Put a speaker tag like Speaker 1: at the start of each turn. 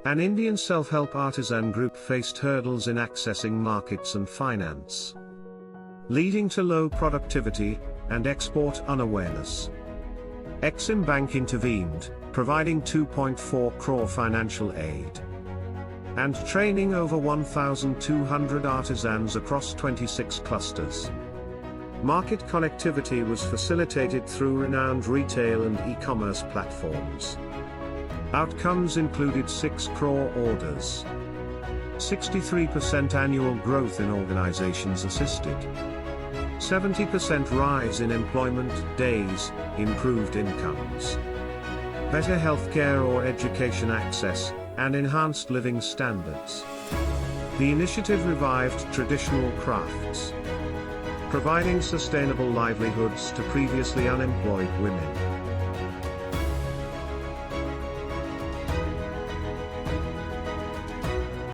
Speaker 1: An Indian self-help artisan group faced hurdles in accessing markets and finance, leading to low productivity and export unawareness. EXIM Bank intervened, providing 2.4 crore financial aid and training over 1,200 artisans across 26 clusters. Market connectivity was facilitated through renowned retail and e-commerce platforms. Outcomes included 6 crore orders, 63% annual growth in organizations assisted, 70% rise in employment days, improved incomes, better healthcare or education access, and enhanced living standards. The initiative revived traditional crafts, providing sustainable livelihoods to previously unemployed women.